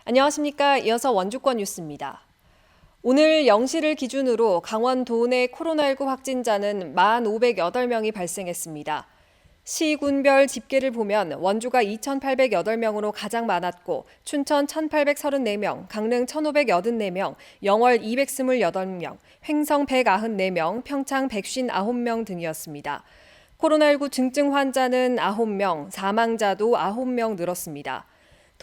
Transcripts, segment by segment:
안녕하십니까. 이어서 원주권 뉴스입니다. 오늘 0시를 기준으로 강원도 내 코로나19 확진자는 1,508명이 발생했습니다. 시군별 집계를 보면 원주가 2,808명으로 가장 많았고 춘천 1,834명, 강릉 1,584명, 영월 228명, 횡성 194명, 평창 159명 등이었습니다. 코로나19 증증 환자는 9명, 사망자도 9명 늘었습니다.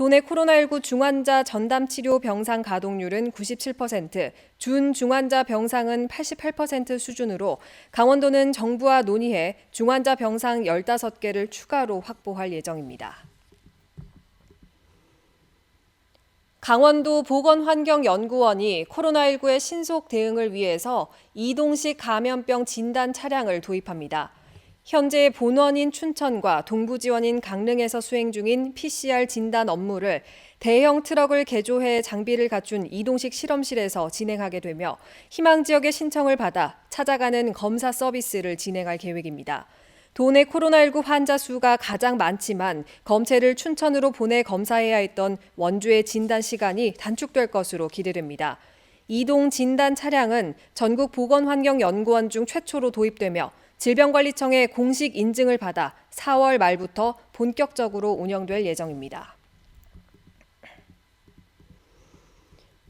도내 코로나19 중환자 전담 치료 병상 가동률은 97%, 준중환자 병상은 88% 수준으로 강원도는 정부와 논의해 중환자 병상 15개를 추가로 확보할 예정입니다. 강원도 보건환경연구원이 코로나19의 신속 대응을 위해서 이동식 감염병 진단 차량을 도입합니다. 현재 본원인 춘천과 동부지원인 강릉에서 수행 중인 PCR 진단 업무를 대형 트럭을 개조해 장비를 갖춘 이동식 실험실에서 진행하게 되며 희망 지역의 신청을 받아 찾아가는 검사 서비스를 진행할 계획입니다. 도내 코로나19 환자 수가 가장 많지만 검체를 춘천으로 보내 검사해야 했던 원주의 진단 시간이 단축될 것으로 기대됩니다. 이동 진단 차량은 전국 보건환경연구원 중 최초로 도입되며 질병관리청의 공식 인증을 받아 4월 말부터 본격적으로 운영될 예정입니다.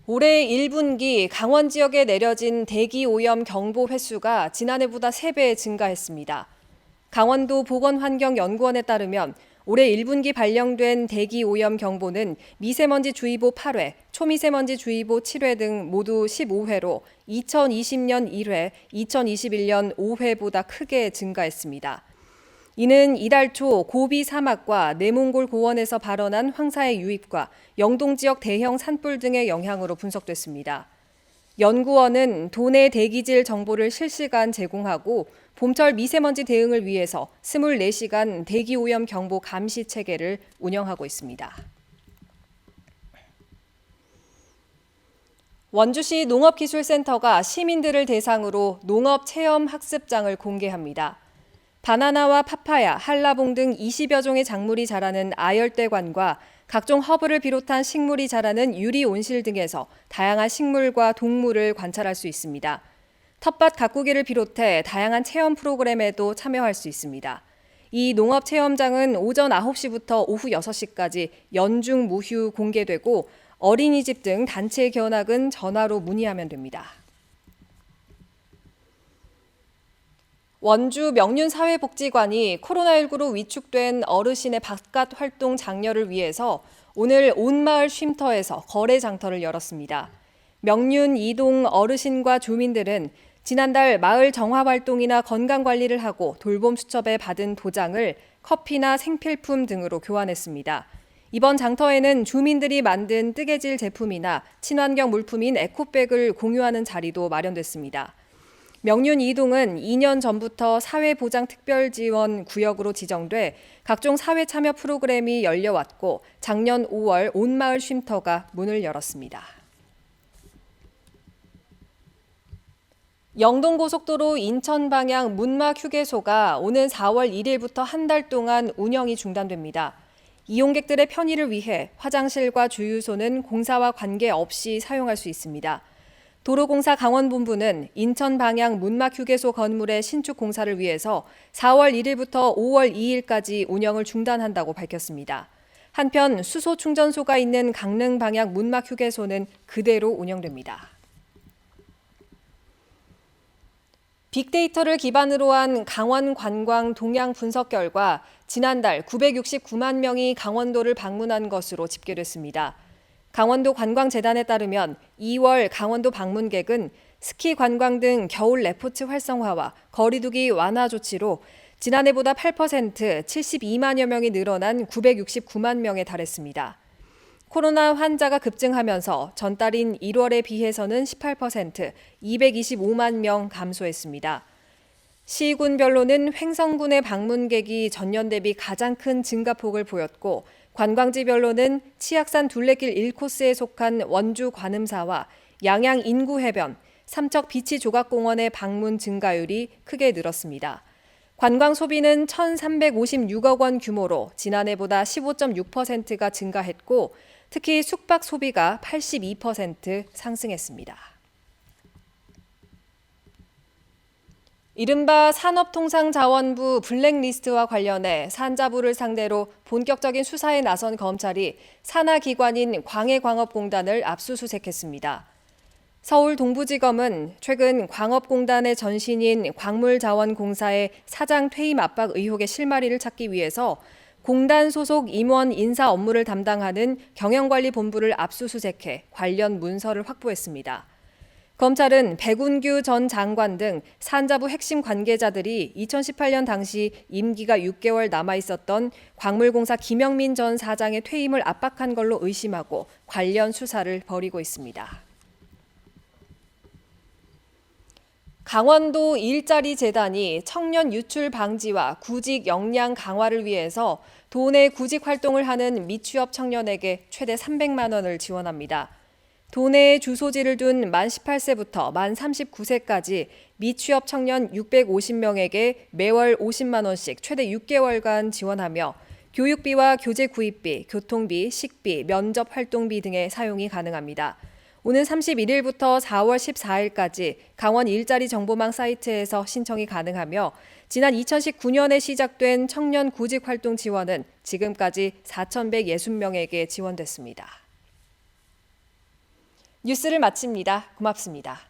올해 1분기 강원 지역에 내려진 대기 오염 경보 횟수가 지난해보다 3배 증가했습니다. 강원도 보건환경연구원에 따르면 올해 1분기 발령된 대기 오염 경보는 미세먼지 주의보 8회, 초미세먼지 주의보 7회 등 모두 15회로 2020년 1회, 2021년 5회보다 크게 증가했습니다. 이는 이달 초 고비 사막과 내몽골 고원에서 발원한 황사의 유입과 영동 지역 대형 산불 등의 영향으로 분석됐습니다. 연구원은 도내 대기질 정보를 실시간 제공하고 봄철 미세먼지 대응을 위해서 24시간 대기오염 경보 감시 체계를 운영하고 있습니다. 원주시 농업기술센터가 시민들을 대상으로 농업체험학습장을 공개합니다. 바나나와 파파야, 한라봉 등 20여 종의 작물이 자라는 아열대관과 각종 허브를 비롯한 식물이 자라는 유리 온실 등에서 다양한 식물과 동물을 관찰할 수 있습니다. 텃밭 가꾸기를 비롯해 다양한 체험 프로그램에도 참여할 수 있습니다. 이 농업체험장은 오전 9시부터 오후 6시까지 연중 무휴 공개되고 어린이집 등 단체 견학은 전화로 문의하면 됩니다. 원주 명륜사회복지관이 코로나19로 위축된 어르신의 바깥 활동 장려를 위해서 오늘 온마을 쉼터에서 거래 장터를 열었습니다. 명륜 이동 어르신과 주민들은 지난달 마을 정화 활동이나 건강 관리를 하고 돌봄 수첩에 받은 도장을 커피나 생필품 등으로 교환했습니다. 이번 장터에는 주민들이 만든 뜨개질 제품이나 친환경 물품인 에코백을 공유하는 자리도 마련됐습니다. 명륜 이동은 2년 전부터 사회보장특별지원 구역으로 지정돼 각종 사회 참여 프로그램이 열려왔고 작년 5월 온마을 쉼터가 문을 열었습니다. 영동고속도로 인천 방향 문막 휴게소가 오는 4월 1일부터 한 달 동안 운영이 중단됩니다. 이용객들의 편의를 위해 화장실과 주유소는 공사와 관계없이 사용할 수 있습니다. 도로공사 강원본부는 인천 방향 문막 휴게소 건물의 신축 공사를 위해서 4월 1일부터 5월 2일까지 운영을 중단한다고 밝혔습니다. 한편 수소 충전소가 있는 강릉 방향 문막 휴게소는 그대로 운영됩니다. 빅데이터를 기반으로 한 강원 관광 동향 분석 결과 지난달 969만 명이 강원도를 방문한 것으로 집계됐습니다. 강원도 관광재단에 따르면 2월 강원도 방문객은 스키 관광 등 겨울 레포츠 활성화와 거리두기 완화 조치로 지난해보다 8%, 72만여 명이 늘어난 969만 명에 달했습니다. 코로나 환자가 급증하면서 전달인 1월에 비해서는 18%, 225만 명 감소했습니다. 시군별로는 횡성군의 방문객이 전년 대비 가장 큰 증가폭을 보였고 관광지별로는 치악산 둘레길 1코스에 속한 원주 관음사와 양양 인구해변, 삼척 비치조각공원의 방문 증가율이 크게 늘었습니다. 관광 소비는 1,356억 원 규모로 지난해보다 15.6%가 증가했고 특히 숙박 소비가 82% 상승했습니다. 이른바 산업통상자원부 블랙리스트와 관련해 산자부를 상대로 본격적인 수사에 나선 검찰이 산하기관인 광해광업공단을 압수수색했습니다. 서울 동부지검은 최근 광업공단의 전신인 광물자원공사의 사장 퇴임 압박 의혹의 실마리를 찾기 위해서 공단 소속 임원 인사 업무를 담당하는 경영관리본부를 압수수색해 관련 문서를 확보했습니다. 검찰은 백운규 전 장관 등 산자부 핵심 관계자들이 2018년 당시 임기가 6개월 남아 있었던 광물공사 김영민 전 사장의 퇴임을 압박한 걸로 의심하고 관련 수사를 벌이고 있습니다. 강원도 일자리 재단이 청년 유출 방지와 구직 역량 강화를 위해서 도내 구직 활동을 하는 미취업 청년에게 최대 300만 원을 지원합니다. 도내에 주소지를 둔 만 18세부터 만 39세까지 미취업 청년 650명에게 매월 50만 원씩 최대 6개월간 지원하며 교육비와 교재 구입비, 교통비, 식비, 면접 활동비 등의 사용이 가능합니다. 오는 31일부터 4월 14일까지 강원 일자리 정보망 사이트에서 신청이 가능하며 지난 2019년에 시작된 청년 구직 활동 지원은 지금까지 4,160명에게 지원됐습니다. 뉴스를 마칩니다. 고맙습니다.